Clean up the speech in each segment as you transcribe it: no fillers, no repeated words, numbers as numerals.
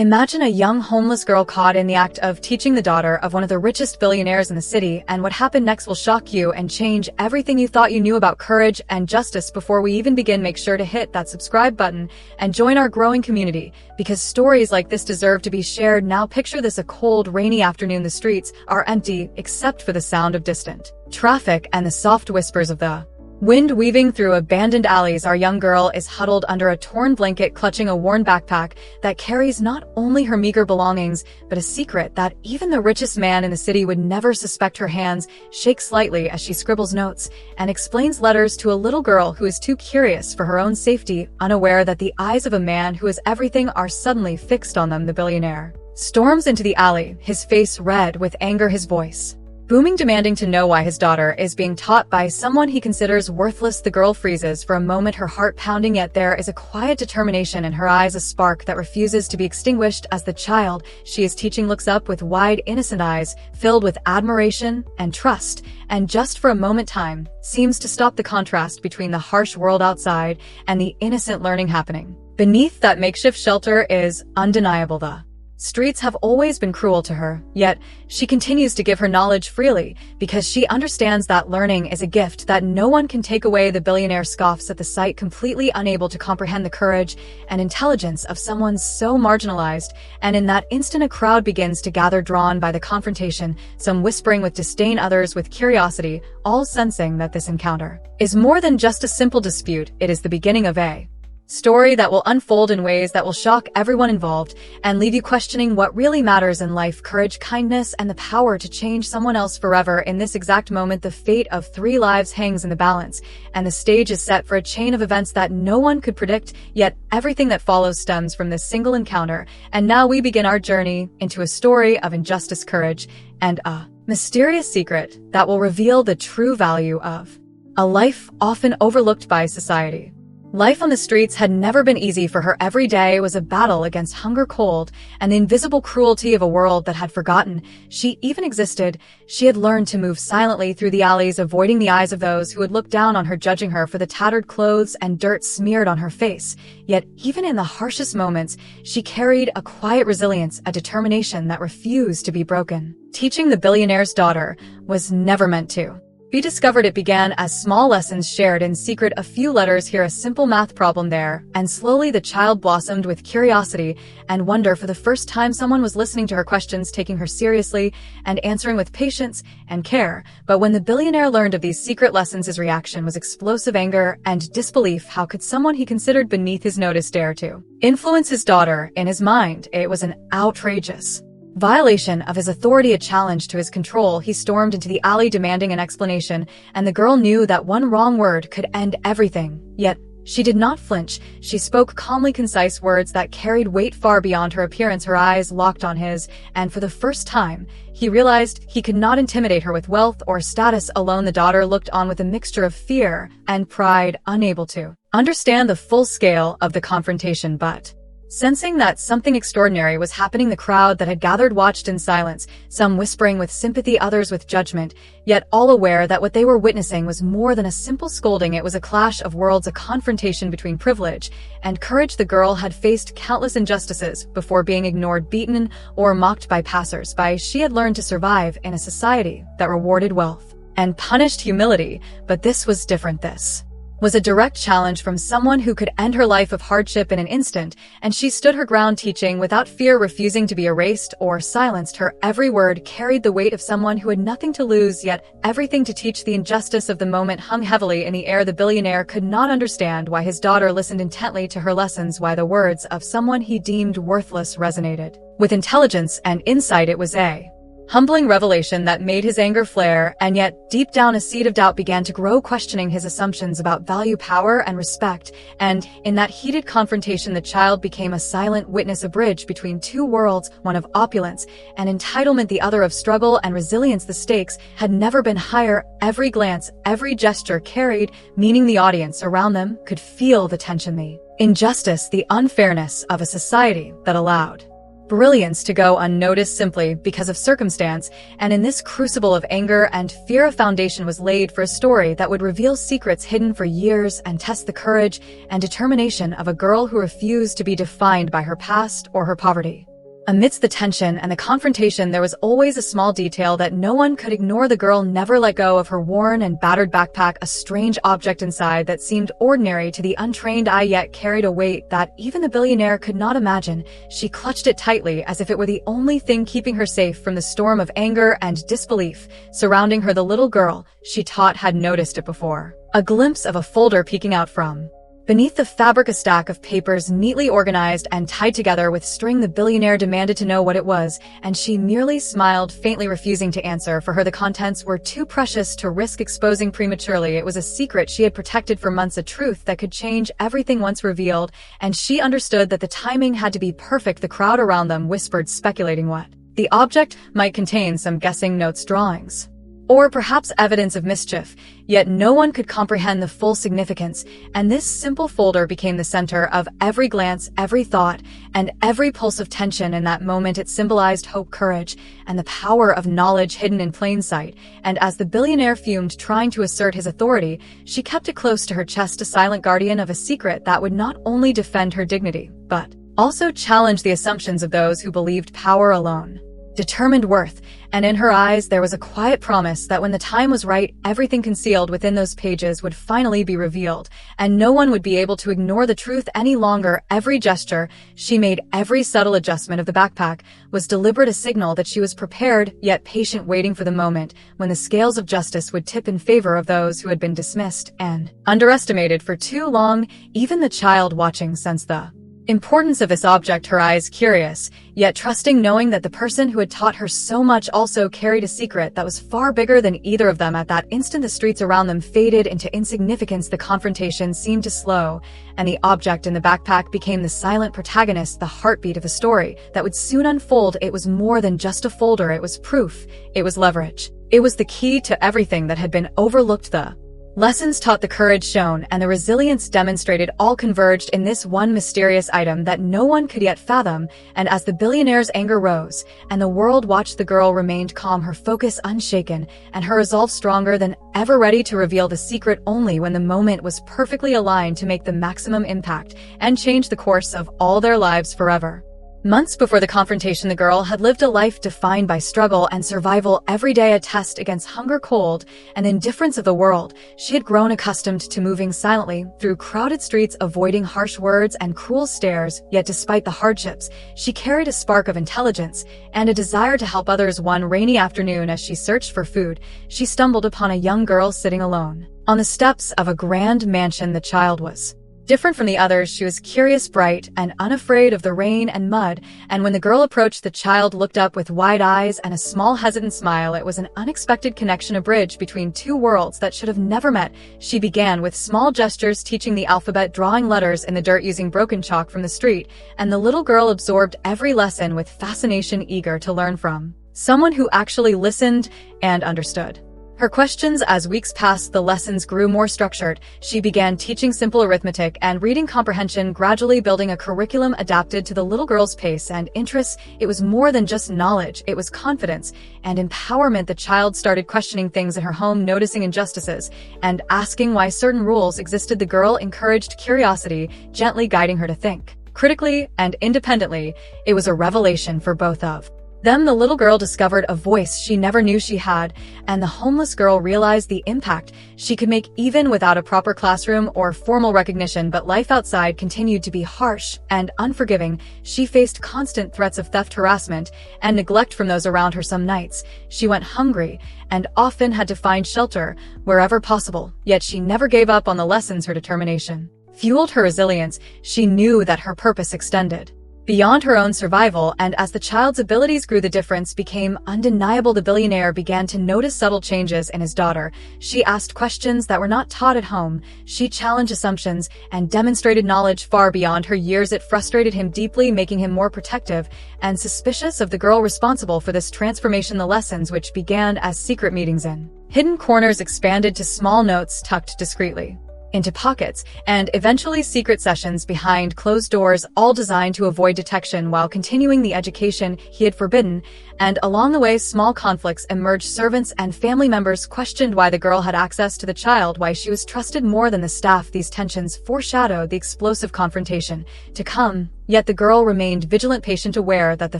Imagine a young homeless girl caught in the act of teaching the daughter of one of the richest billionaires in the city, and what happened next will shock you and change everything you thought you knew about courage and justice. Before we even begin, make sure to hit that subscribe button and join our growing community, because stories like this deserve to be shared. Now picture this: a cold, rainy afternoon. The streets are empty except for the sound of distant traffic and the soft whispers of the wind weaving through abandoned alleys. Our young girl is huddled under a torn blanket, clutching a worn backpack that carries not only her meager belongings, but a secret that even the richest man in the city would never suspect. Her hands shake slightly as she scribbles notes and explains letters to a little girl who is too curious for her own safety, unaware that the eyes of a man who is everything are suddenly fixed on them. The billionaire storms into the alley, his face red with anger, his voice booming, demanding to know why his daughter is being taught by someone he considers worthless. The girl freezes for a moment, her heart pounding, yet there is a quiet determination in her eyes, a spark that refuses to be extinguished as the child she is teaching looks up with wide, innocent eyes filled with admiration and trust. And just for a moment, time seems to stop. The contrast between the harsh world outside and the innocent learning happening beneath that makeshift shelter is undeniable. The streets have always been cruel to her, yet she continues to give her knowledge freely because she understands that learning is a gift that no one can take away. The billionaire scoffs at the sight, completely unable to comprehend the courage and intelligence of someone so marginalized, and in that instant a crowd begins to gather, drawn by the confrontation, some whispering with disdain, others with curiosity, all sensing that this encounter is more than just a simple dispute. It is the beginning of a story that will unfold in ways that will shock everyone involved and leave you questioning what really matters in life: courage, kindness, and the power to change someone else forever. In this exact moment, the fate of 3 lives hangs in the balance, and the stage is set for a chain of events that no one could predict, yet everything that follows stems from this single encounter. And now we begin our journey into a story of injustice, courage, and a mysterious secret that will reveal the true value of a life often overlooked by society. Life on the streets had never been easy for her. Every day was a battle against hunger, cold, and the invisible cruelty of a world that had forgotten she even existed. She had learned to move silently through the alleys, avoiding the eyes of those who would look down on her, judging her for the tattered clothes and dirt smeared on her face. Yet even in the harshest moments, she carried a quiet resilience, a determination that refused to be broken. Teaching the billionaire's daughter was never meant to be discovered. It began as small lessons shared in secret, a few letters here, a simple math problem there, and slowly the child blossomed with curiosity and wonder. For the first time, someone was listening to her questions, taking her seriously, and answering with patience and care. But when the billionaire learned of these secret lessons, his reaction was explosive anger and disbelief. How could someone he considered beneath his notice dare to influence his daughter? In his mind, it was an outrageous violation of his authority, a challenge to his control. He stormed into the alley demanding an explanation, and the girl knew that one wrong word could end everything. Yet she did not flinch. She spoke calmly, concise words that carried weight far beyond her appearance. Her eyes locked on his, and for the first time, he realized he could not intimidate her with wealth or status alone. The daughter looked on with a mixture of fear and pride, unable to understand the full scale of the confrontation, but sensing that something extraordinary was happening. The crowd that had gathered watched in silence, some whispering with sympathy, others with judgment, yet all aware that what they were witnessing was more than a simple scolding. It was a clash of worlds, a confrontation between privilege and courage. The girl had faced countless injustices before, being ignored, beaten, or mocked by passers-by. She had learned to survive in a society that rewarded wealth and punished humility, but this was different. This was a direct challenge from someone who could end her life of hardship in an instant, and she stood her ground, teaching without fear, refusing to be erased or silenced. Her every word carried the weight of someone who had nothing to lose, yet everything to teach. The injustice of the moment hung heavily in the air. The billionaire could not understand why his daughter listened intently to her lessons, why the words of someone he deemed worthless resonated with intelligence and insight. It was a humbling revelation that made his anger flare, and yet deep down a seed of doubt began to grow, questioning his assumptions about value, power, and respect. And in that heated confrontation, the child became a silent witness, a bridge between two worlds, one of opulence and entitlement, the other of struggle and resilience. The stakes had never been higher. Every glance, every gesture carried meaning. The audience around them could feel the tension, the injustice, the unfairness of a society that allowed brilliance to go unnoticed simply because of circumstance. And in this crucible of anger and fear, a foundation was laid for a story that would reveal secrets hidden for years and test the courage and determination of a girl who refused to be defined by her past or her poverty. Amidst the tension and the confrontation, there was always a small detail that no one could ignore. The girl never let go of her worn and battered backpack, a strange object inside that seemed ordinary to the untrained eye yet carried a weight that even the billionaire could not imagine. She clutched it tightly as if it were the only thing keeping her safe from the storm of anger and disbelief surrounding her. The little girl she taught had noticed it before. A glimpse of a folder peeking out from beneath the fabric, a stack of papers neatly organized and tied together with string. The billionaire demanded to know what it was, and she merely smiled, faintly refusing to answer. For her, the contents were too precious to risk exposing prematurely. It was a secret she had protected for months, a truth that could change everything once revealed, and she understood that the timing had to be perfect. The crowd around them whispered, speculating what the object might contain, some guessing notes, drawings, or perhaps evidence of mischief, yet no one could comprehend the full significance, and this simple folder became the center of every glance, every thought, and every pulse of tension. In that moment, it symbolized hope, courage, and the power of knowledge hidden in plain sight, and as the billionaire fumed, trying to assert his authority, she kept it close to her chest, a silent guardian of a secret that would not only defend her dignity, but also challenge the assumptions of those who believed power alone determined worth. And in her eyes there was a quiet promise that when the time was right, everything concealed within those pages would finally be revealed, and no one would be able to ignore the truth any longer. Every gesture she made, every subtle adjustment of the backpack, was deliberate, a signal that she was prepared yet patient, waiting for the moment when the scales of justice would tip in favor of those who had been dismissed and underestimated for too long. Even the child watching sensed the importance of this object, her eyes curious, yet trusting, knowing that the person who had taught her so much also carried a secret that was far bigger than either of them. At that instant, the streets around them faded into insignificance. The confrontation seemed to slow, and the object in the backpack became the silent protagonist, the heartbeat of a story that would soon unfold. It was more than just a folder, it was proof, it was leverage. It was the key to everything that had been overlooked. The lessons taught, the courage shown, and the resilience demonstrated all converged in this one mysterious item that no one could yet fathom. And as the billionaire's anger rose and the world watched, the girl remained calm, her focus unshaken, and her resolve stronger than ever, ready to reveal the secret only when the moment was perfectly aligned to make the maximum impact and change the course of all their lives forever. Months before the confrontation, the girl had lived a life defined by struggle and survival, every day a test against hunger, cold, and indifference of the world. She had grown accustomed to moving silently through crowded streets, avoiding harsh words and cruel stares, yet despite the hardships, she carried a spark of intelligence and a desire to help others. One rainy afternoon, as she searched for food, she stumbled upon a young girl sitting alone on the steps of a grand mansion. The child was different from the others. She was curious, bright, and unafraid of the rain and mud, and when the girl approached, the child looked up with wide eyes and a small hesitant smile. It was an unexpected connection, a bridge between two worlds that should have never met. She began with small gestures, teaching the alphabet, drawing letters in the dirt using broken chalk from the street, and the little girl absorbed every lesson with fascination, eager to learn from someone who actually listened and understood her questions. As weeks passed, the lessons grew more structured. She began teaching simple arithmetic and reading comprehension, gradually building a curriculum adapted to the little girl's pace and interests. It was more than just knowledge, it was confidence and empowerment. The child started questioning things in her home, noticing injustices, and asking why certain rules existed. The girl encouraged curiosity, gently guiding her to think critically and independently. It was a revelation for both of them. The little girl discovered a voice she never knew she had, and the homeless girl realized the impact she could make even without a proper classroom or formal recognition. But life outside continued to be harsh and unforgiving. She faced constant threats of theft, harassment, and neglect from those around her. Some nights she went hungry and often had to find shelter wherever possible, yet she never gave up on the lessons. Her determination fueled her resilience. She knew that her purpose extended beyond her own survival, and as the child's abilities grew, the difference became undeniable. The billionaire began to notice subtle changes in his daughter. She asked questions that were not taught at home. She challenged assumptions and demonstrated knowledge far beyond her years. It frustrated him deeply, making him more protective and suspicious of the girl responsible for this transformation. The lessons, which began as secret meetings in hidden corners, expanded to small notes tucked discreetly into pockets, and eventually secret sessions behind closed doors, all designed to avoid detection while continuing the education he had forbidden. And along the way, small conflicts emerged. Servants and family members questioned why the girl had access to the child, why she was trusted more than the staff. These tensions foreshadowed the explosive confrontation to come, yet the girl remained vigilant, patient, aware that the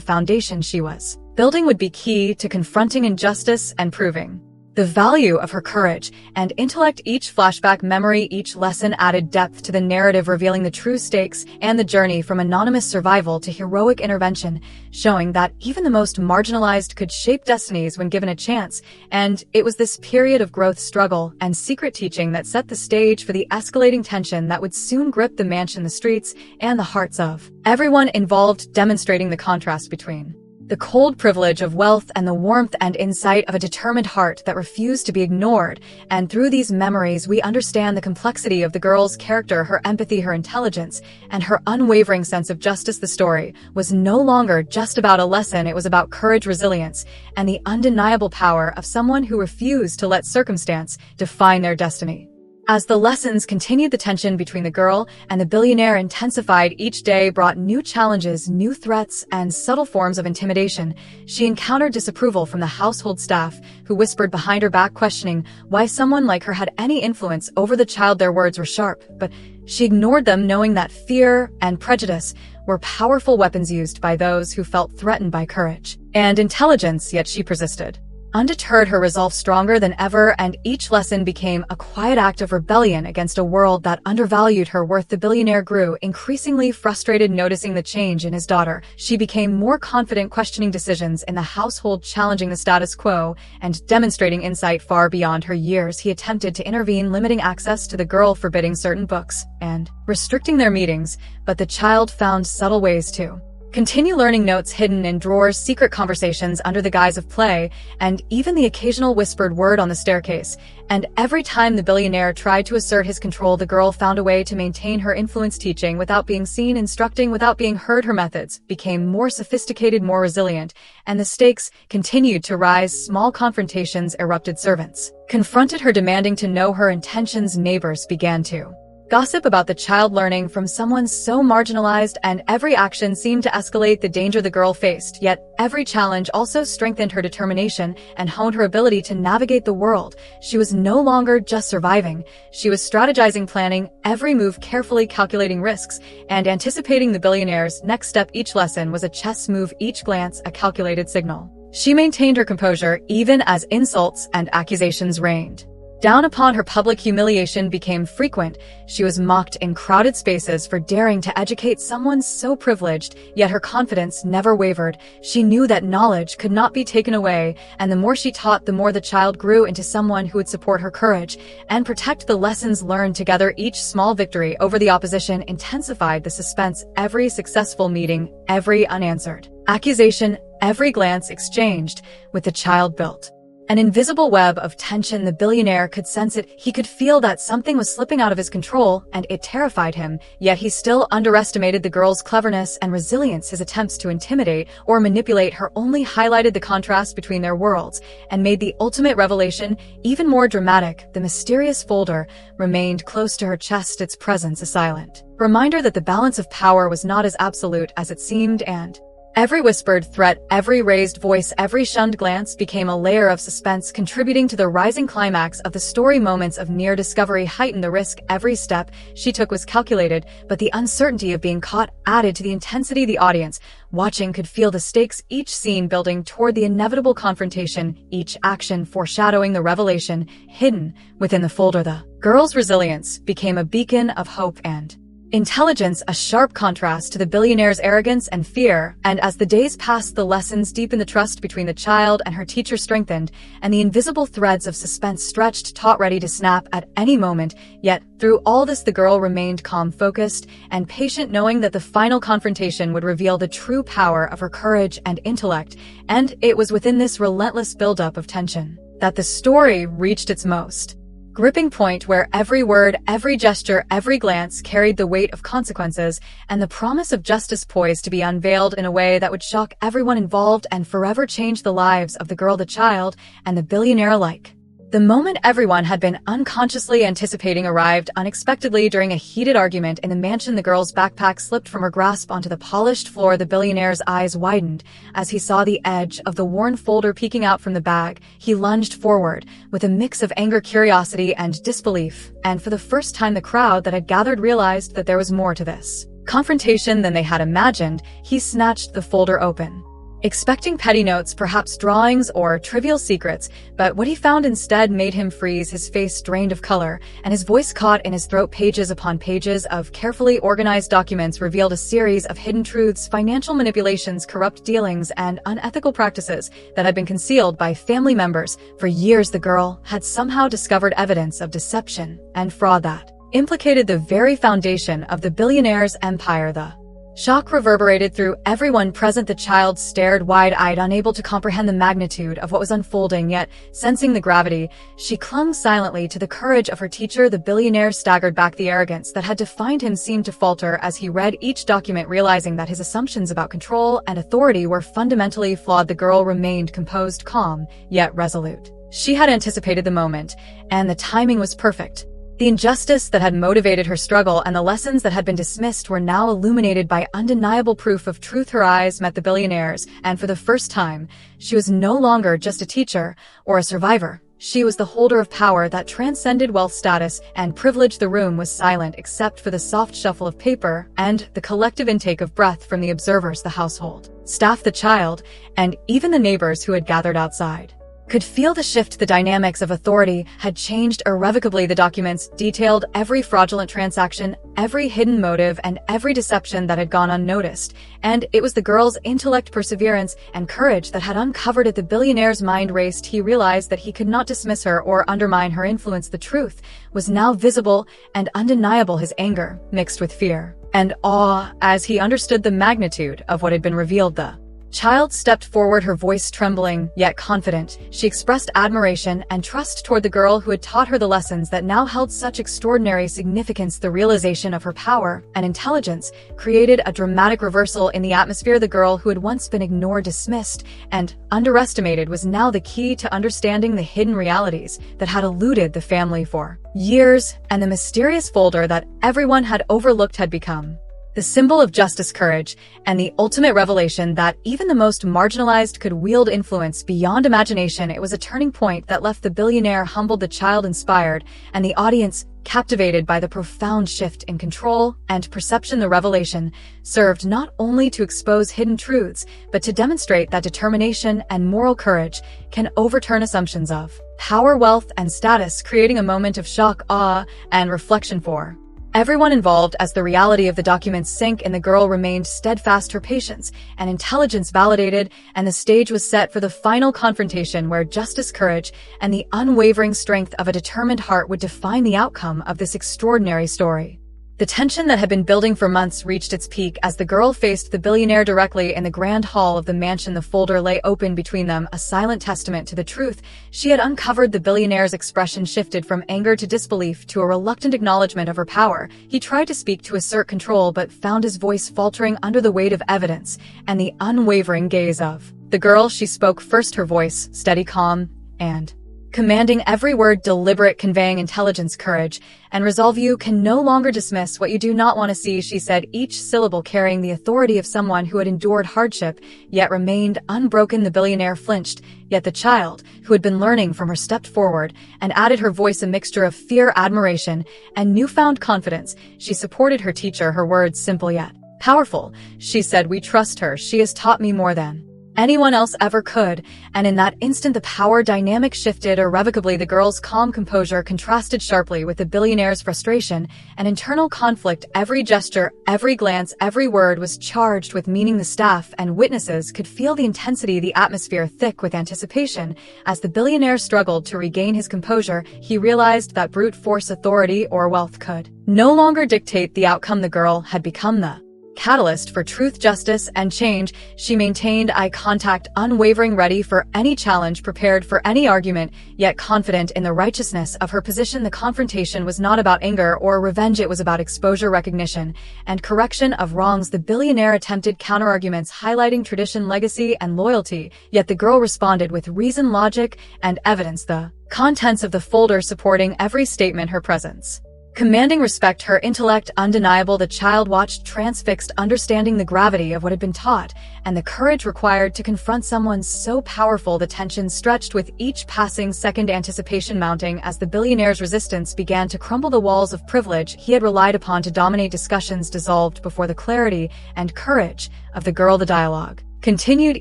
foundation she was building would be key to confronting injustice and proving the value of her courage and intellect. Each flashback memory, each lesson added depth to the narrative, revealing the true stakes and the journey from anonymous survival to heroic intervention, showing that even the most marginalized could shape destinies when given a chance. And it was this period of growth, struggle, and secret teaching that set the stage for the escalating tension that would soon grip the mansion, the streets, and the hearts of everyone involved, demonstrating the contrast between the cold privilege of wealth and the warmth and insight of a determined heart that refused to be ignored. And through these memories, we understand the complexity of the girl's character, her empathy, her intelligence, and her unwavering sense of justice. The story was no longer just about a lesson. It was about courage, resilience, and the undeniable power of someone who refused to let circumstance define their destiny. As the lessons continued, the tension between the girl and the billionaire intensified. Each day brought new challenges, new threats, and subtle forms of intimidation. She encountered disapproval from the household staff, who whispered behind her back, questioning why someone like her had any influence over the child. Their words were sharp, but she ignored them, knowing that fear and prejudice were powerful weapons used by those who felt threatened by courage and intelligence. Yet she persisted. Undeterred, her resolve stronger than ever, and each lesson became a quiet act of rebellion against a world that undervalued her worth. The billionaire grew increasingly frustrated, noticing the change in his daughter. She became more confident, questioning decisions in the household, challenging the status quo, and demonstrating insight far beyond her years. He attempted to intervene, limiting access to the girl, forbidding certain books, and restricting their meetings, but the child found subtle ways to continue learning. Notes hidden in drawers, secret conversations under the guise of play, and even the occasional whispered word on the staircase. And every time the billionaire tried to assert his control, the girl found a way to maintain her influence, teaching without being seen, instructing without being heard. Her methods became more sophisticated, more resilient, and the stakes continued to rise. Small confrontations erupted. Servants confronted her, demanding to know her intentions. Neighbors began to gossip about the child, learning from someone so marginalized, and every action seemed to escalate the danger the girl faced. Yet every challenge also strengthened her determination and honed her ability to navigate the world. She was no longer just surviving. She was strategizing, planning every move carefully, calculating risks, and anticipating the billionaire's next step. Each lesson was a chess move, each glance a calculated signal. She maintained her composure even as insults and accusations rained down upon her. Public humiliation became frequent. She was mocked in crowded spaces for daring to educate someone so privileged, yet her confidence never wavered. She knew that knowledge could not be taken away, and the more she taught, the more the child grew into someone who would support her courage and protect the lessons learned together. Each small victory over the opposition intensified the suspense. Every successful meeting, every unanswered accusation, every glance exchanged with the child built an invisible web of tension. The billionaire could sense it. He could feel that something was slipping out of his control, and it terrified him. Yet he still underestimated the girl's cleverness and resilience. His attempts to intimidate or manipulate her only highlighted the contrast between their worlds and made the ultimate revelation even more dramatic. The mysterious folder remained close to her chest, its presence a silent reminder that the balance of power was not as absolute as it seemed, and every whispered threat, every raised voice, every shunned glance became a layer of suspense, contributing to the rising climax of the story. Moments of near discovery heightened the risk. Every step she took was calculated, but the uncertainty of being caught added to the intensity. The audience watching could feel the stakes, each scene building toward the inevitable confrontation, each action foreshadowing the revelation hidden within the folder. The girl's resilience became a beacon of hope and intelligence, a sharp contrast to the billionaire's arrogance and fear. And as the days passed, the lessons deepened, the trust between the child and her teacher strengthened, and the invisible threads of suspense stretched taut, ready to snap at any moment. Yet through all this, the girl remained calm, focused, and patient, knowing that the final confrontation would reveal the true power of her courage and intellect. And it was within this relentless buildup of tension that the story reached its most gripping point, where every word, every gesture, every glance carried the weight of consequences and the promise of justice poised to be unveiled in a way that would shock everyone involved and forever change the lives of the girl, the child, and the billionaire alike. The moment everyone had been unconsciously anticipating arrived unexpectedly during a heated argument in the mansion. The girl's backpack slipped from her grasp onto the polished floor. The billionaire's eyes widened as he saw the edge of the worn folder peeking out from the bag. He lunged forward with a mix of anger, curiosity, and disbelief, and for the first time the crowd that had gathered realized that there was more to this confrontation than they had imagined. He snatched the folder open, expecting petty notes, perhaps drawings or trivial secrets, but what he found instead made him freeze. His face drained of color, and his voice caught in his throat. Pages upon pages of carefully organized documents revealed a series of hidden truths, financial manipulations, corrupt dealings, and unethical practices that had been concealed by family members. For years, the girl had somehow discovered evidence of deception and fraud that implicated the very foundation of the Billionaire's empire. The shock reverberated through everyone present. The child stared wide-eyed, unable to comprehend the magnitude of what was unfolding, yet sensing the gravity, she clung silently to the courage of her teacher. The billionaire staggered back. The arrogance that had defined him seemed to falter as he read each document, realizing that his assumptions about control and authority were fundamentally flawed. The girl remained composed, calm, yet resolute. She had anticipated the moment, and the timing was perfect. The injustice that had motivated her struggle and the lessons that had been dismissed were now illuminated by undeniable proof of truth. Her eyes met the billionaire's, and for the first time, she was no longer just a teacher or a survivor. She was the holder of power that transcended wealth, status, and privilege. The room was silent except for the soft shuffle of paper and the collective intake of breath from the observers. The household staff, the child, and even the neighbors who had gathered outside could feel the shift. The dynamics of authority had changed irrevocably. The documents detailed every fraudulent transaction, every hidden motive, and every deception that had gone unnoticed. And it was the girl's intellect, perseverance, and courage that had uncovered it. The billionaire's mind raced. He realized that he could not dismiss her or undermine her influence. The truth was now visible and undeniable. His anger mixed with fear and awe as he understood the magnitude of what had been revealed. The child stepped forward, her voice trembling yet confident. She expressed admiration and trust toward the girl who had taught her the lessons that now held such extraordinary significance. The realization of her power and intelligence created a dramatic reversal in the atmosphere. The girl who had once been ignored, dismissed, and underestimated was now the key to understanding the hidden realities that had eluded the family for years, and the mysterious folder that everyone had overlooked had become the symbol of justice, courage, and the ultimate revelation that even the most marginalized could wield influence beyond imagination. It was a turning point that left the billionaire humbled, the child inspired, and the audience captivated by the profound shift in control and perception. The revelation served not only to expose hidden truths, but to demonstrate that determination and moral courage can overturn assumptions of power, wealth, and status, creating a moment of shock, awe, and reflection for everyone involved. As the reality of the documents sank in, the girl remained steadfast, her patience and intelligence validated, and the stage was set for the final confrontation where justice, courage, and the unwavering strength of a determined heart would define the outcome of this extraordinary story. The tension that had been building for months reached its peak as the girl faced the billionaire directly in the grand hall of the mansion. The folder lay open between them, a silent testament to the truth she had uncovered. The billionaire's expression shifted from anger to disbelief to a reluctant acknowledgement of her power. He tried to speak, to assert control, but found his voice faltering under the weight of evidence and the unwavering gaze of the girl. She spoke first, her voice steady, calm, and commanding, every word deliberate, conveying intelligence, courage, and resolve. You can no longer dismiss what you do not want to see, she said, each syllable carrying the authority of someone who had endured hardship, yet remained unbroken. The billionaire flinched, yet the child, who had been learning from her, stepped forward and added her voice, a mixture of fear, admiration, and newfound confidence. She supported her teacher, her words simple yet powerful. She said, "We trust her. She has taught me more than anyone else ever could." And in that instant the power dynamic shifted irrevocably. The girl's calm composure contrasted sharply with the billionaire's frustration and internal conflict. Every gesture, every glance, every word was charged with meaning. The staff and witnesses could feel the intensity, the atmosphere thick with anticipation. As the billionaire struggled to regain his composure, he realized that brute force, authority, or wealth could no longer dictate the outcome. The girl had become the catalyst for truth, justice, and change. She maintained eye contact, unwavering, ready for any challenge, prepared for any argument, yet confident in the righteousness of her position. The confrontation was not about anger or revenge, it was about exposure, recognition, and correction of wrongs. The billionaire attempted counterarguments, highlighting tradition, legacy, and loyalty, yet the girl responded with reason, logic, and evidence, the contents of the folder supporting every statement. Her presence commanding respect, her intellect undeniable. The child watched transfixed, understanding the gravity of what had been taught, and the courage required to confront someone so powerful. The tension stretched with each passing second, anticipation mounting as the billionaire's resistance began to crumble. The walls of privilege he had relied upon to dominate discussions dissolved before the clarity and courage of the girl. The dialogue continued,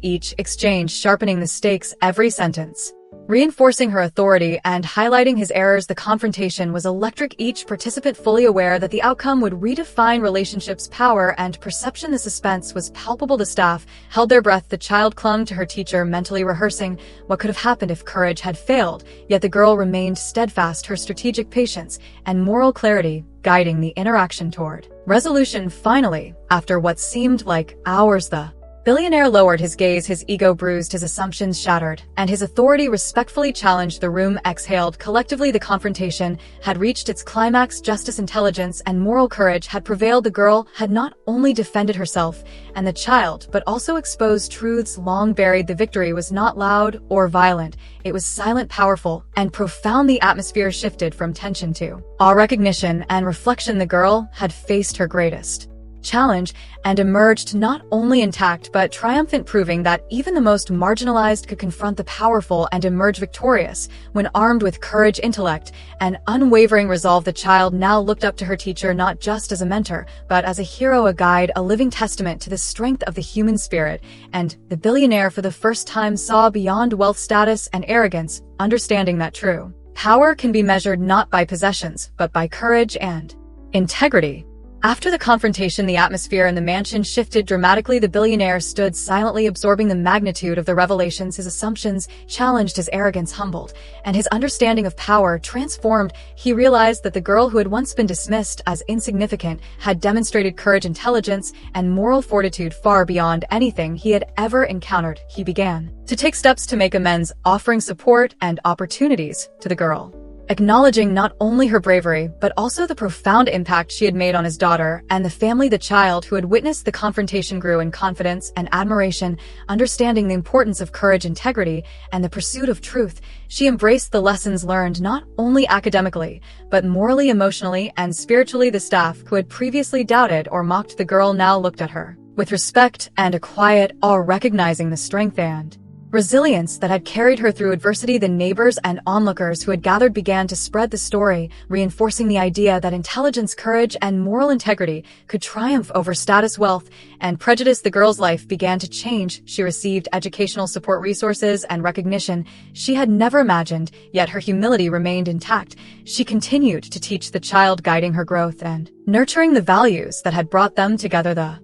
each exchange sharpening the stakes, every sentence reinforcing her authority and highlighting his errors. The confrontation was electric, each participant fully aware that the outcome would redefine relationships, power, and perception. The suspense was palpable. The staff held their breath. The child clung to her teacher, mentally rehearsing what could have happened if courage had failed, yet the girl remained steadfast, her strategic patience and moral clarity guiding the interaction toward resolution. Finally, after what seemed like hours, the billionaire lowered his gaze, his ego bruised, his assumptions shattered, and his authority respectfully challenged. The room exhaled collectively. The confrontation had reached its climax. Justice, intelligence, and moral courage had prevailed. The girl had not only defended herself and the child, but also exposed truths long buried. The victory was not loud or violent. It was silent, powerful, and profound. The atmosphere shifted from tension to awe, recognition, and reflection. The girl had faced her greatest challenge and emerged not only intact but triumphant, proving that even the most marginalized could confront the powerful and emerge victorious when armed with courage, intellect, and unwavering resolve. The child now looked up to her teacher not just as a mentor, but as a hero, a guide, a living testament to the strength of the human spirit. And the billionaire for the first time saw beyond wealth, status, and arrogance, understanding that true power can be measured not by possessions, but by courage and integrity. After the confrontation, the atmosphere in the mansion shifted dramatically. The billionaire stood silently, absorbing the magnitude of the revelations. His assumptions challenged, his arrogance humbled, and his understanding of power transformed. He realized that the girl who had once been dismissed as insignificant had demonstrated courage, intelligence, and moral fortitude far beyond anything he had ever encountered. He began to take steps to make amends, offering support and opportunities to the girl, acknowledging not only her bravery, but also the profound impact she had made on his daughter and the family. The child who had witnessed the confrontation grew in confidence and admiration, understanding the importance of courage, integrity, and the pursuit of truth. She embraced the lessons learned not only academically, but morally, emotionally, and spiritually. The staff who had previously doubted or mocked the girl now looked at her with respect and a quiet awe, recognizing the strength and resilience that had carried her through adversity. The neighbors and onlookers who had gathered began to spread the story, reinforcing the idea that intelligence, courage, and moral integrity could triumph over status, wealth, and prejudice. The girl's life began to change. She received educational support, resources, and recognition she had never imagined, yet her humility remained intact. She continued to teach the child, guiding her growth and nurturing the values that had brought them together. The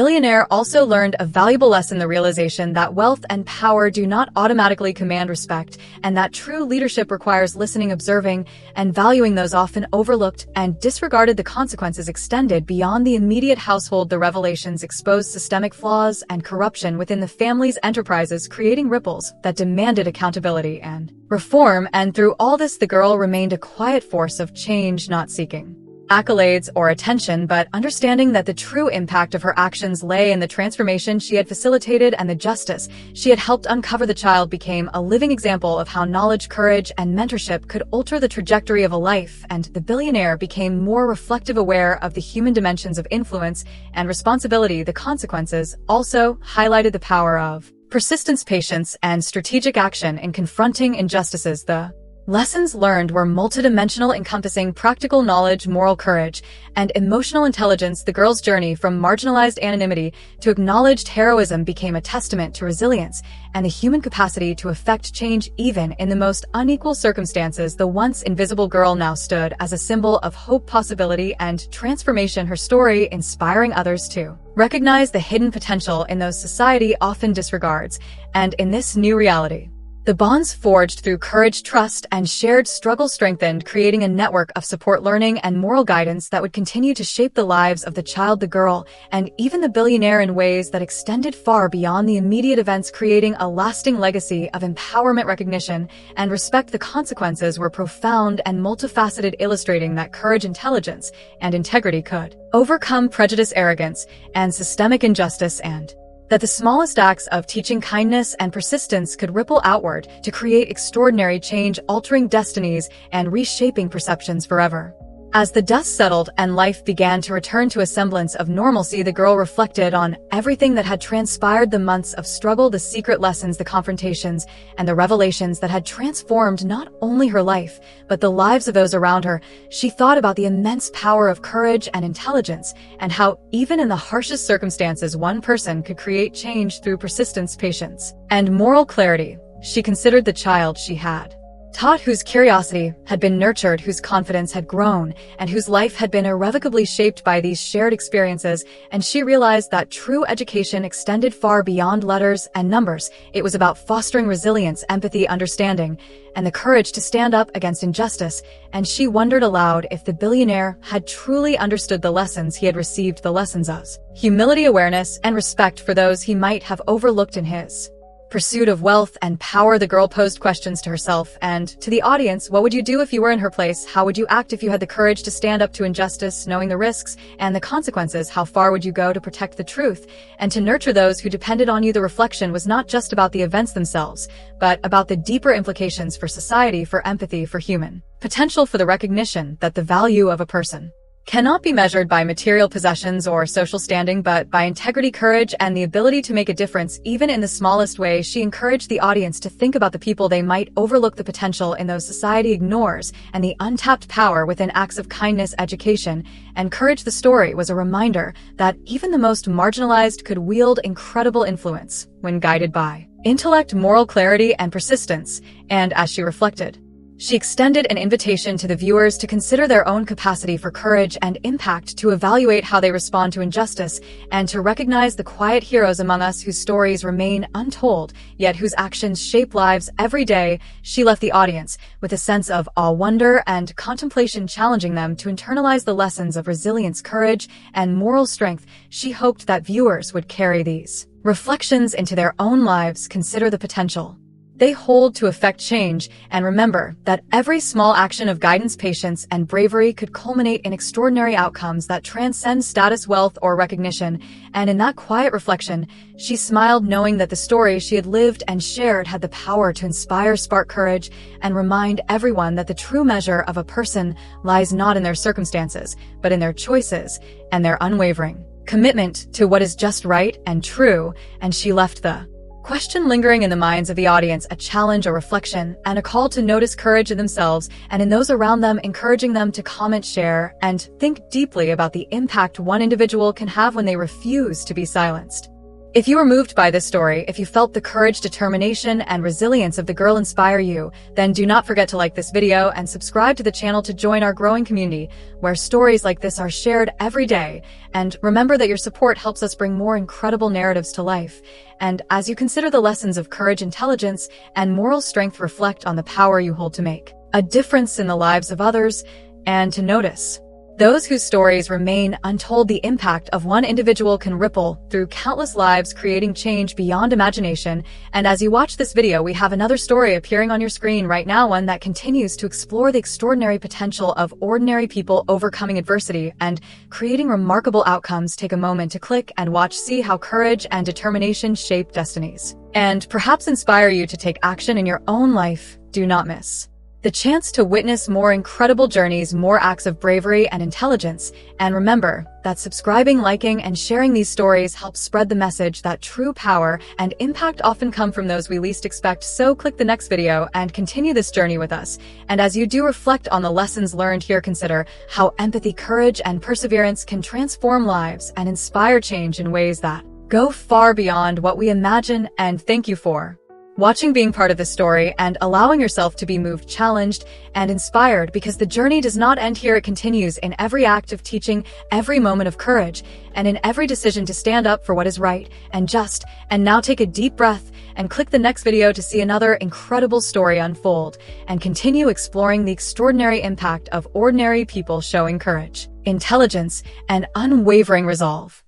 billionaire also learned a valuable lesson, the realization that wealth and power do not automatically command respect, and that true leadership requires listening, observing, and valuing those often overlooked and disregarded. The consequences extended beyond the immediate household. The revelations exposed systemic flaws and corruption within the family's enterprises, creating ripples that demanded accountability and reform. And through all this, the girl remained a quiet force of change, not seeking accolades or attention, but understanding that the true impact of her actions lay in the transformation she had facilitated and the justice she had helped uncover. The child became a living example of how knowledge, courage, and mentorship could alter the trajectory of a life, and the billionaire became more reflective, aware of the human dimensions of influence and responsibility. The consequences also highlighted the power of persistence, patience, and strategic action in confronting injustices. The lessons learned were multidimensional, encompassing practical knowledge, moral courage, and emotional intelligence. The girl's journey from marginalized anonymity to acknowledged heroism became a testament to resilience and the human capacity to effect change even in the most unequal circumstances. The once invisible girl now stood as a symbol of hope, possibility, and transformation, her story inspiring others to recognize the hidden potential in those society often disregards. And in this new reality, The bonds forged through courage, trust, and shared struggle strengthened, creating a network of support, learning, and moral guidance that would continue to shape the lives of the child, the girl, and even the billionaire in ways that extended far beyond the immediate events, creating a lasting legacy of empowerment, recognition, and respect. The consequences were profound and multifaceted, illustrating that courage, intelligence, and integrity could overcome prejudice, arrogance, and systemic injustice, and that the smallest acts of teaching kindness and persistence could ripple outward to create extraordinary change, altering destinies and reshaping perceptions forever. As the dust settled and life began to return to a semblance of normalcy, the girl reflected on everything that had transpired, the months of struggle, the secret lessons, the confrontations, and the revelations that had transformed not only her life, but the lives of those around her. She thought about the immense power of courage and intelligence, and how, even in the harshest circumstances, one person could create change through persistence, patience, and moral clarity. She considered the child she had taught, whose curiosity had been nurtured, whose confidence had grown, and whose life had been irrevocably shaped by these shared experiences, and she realized that true education extended far beyond letters and numbers. It was about fostering resilience, empathy, understanding, and the courage to stand up against injustice. And she wondered aloud if the billionaire had truly understood the lessons he had received, the lessons of humility, awareness, and respect for those he might have overlooked in his pursuit of wealth and power. The girl posed questions to herself and to the audience. What would you do if you were in her place? How would you act if you had the courage to stand up to injustice, knowing the risks and the consequences? How far would you go to protect the truth and to nurture those who depended on you? The reflection was not just about the events themselves, but about the deeper implications for society, for empathy, for human potential, for the recognition that the value of a person cannot be measured by material possessions or social standing, but by integrity, courage, and the ability to make a difference, even in the smallest way. She encouraged the audience to think about the people they might overlook, the potential in those society ignores, and the untapped power within acts of kindness, education, and courage. The story was a reminder that even the most marginalized could wield incredible influence when guided by intellect, moral clarity, and persistence. And as she reflected, she extended an invitation to the viewers to consider their own capacity for courage and impact, to evaluate how they respond to injustice, and to recognize the quiet heroes among us whose stories remain untold, yet whose actions shape lives every day. She left the audience with a sense of awe, wonder, and contemplation, challenging them to internalize the lessons of resilience, courage, and moral strength. She hoped that viewers would carry these reflections into their own lives, consider the potential they hold to affect change, and remember that every small action of guidance, patience, and bravery could culminate in extraordinary outcomes that transcend status, wealth, or recognition. And in that quiet reflection, she smiled, knowing that the story she had lived and shared had the power to inspire, spark courage, and remind everyone that the true measure of a person lies not in their circumstances, but in their choices and their unwavering commitment to what is just, right, and true. And she left the question lingering in the minds of the audience, a challenge, a reflection, and a call to notice courage in themselves and in those around them, encouraging them to comment, share, and think deeply about the impact one individual can have when they refuse to be silenced. If you were moved by this story, if you felt the courage, determination, and resilience of the girl inspire you, then do not forget to like this video and subscribe to the channel to join our growing community, where stories like this are shared every day. And remember that your support helps us bring more incredible narratives to life. And as you consider the lessons of courage, intelligence, and moral strength, reflect on the power you hold to make a difference in the lives of others, and to notice those whose stories remain untold. The impact of one individual can ripple through countless lives, creating change beyond imagination. And as you watch this video, we have another story appearing on your screen right now, one that continues to explore the extraordinary potential of ordinary people overcoming adversity and creating remarkable outcomes. Take a moment to click and watch, see how courage and determination shape destinies, and perhaps inspire you to take action in your own life. Do not miss the chance to witness more incredible journeys, more acts of bravery and intelligence. And remember that subscribing, liking, and sharing these stories helps spread the message that true power and impact often come from those we least expect. So click the next video and continue this journey with us. And as you do, reflect on the lessons learned here. Consider how empathy, courage, and perseverance can transform lives and inspire change in ways that go far beyond what we imagine. And thank you for watching being part of the story and allowing yourself to be moved, challenged, and inspired, because the journey does not end here. It continues in every act of teaching, every moment of courage, and in every decision to stand up for what is right and just. And now take a deep breath and click the next video to see another incredible story unfold and continue exploring the extraordinary impact of ordinary people showing courage, intelligence, and unwavering resolve.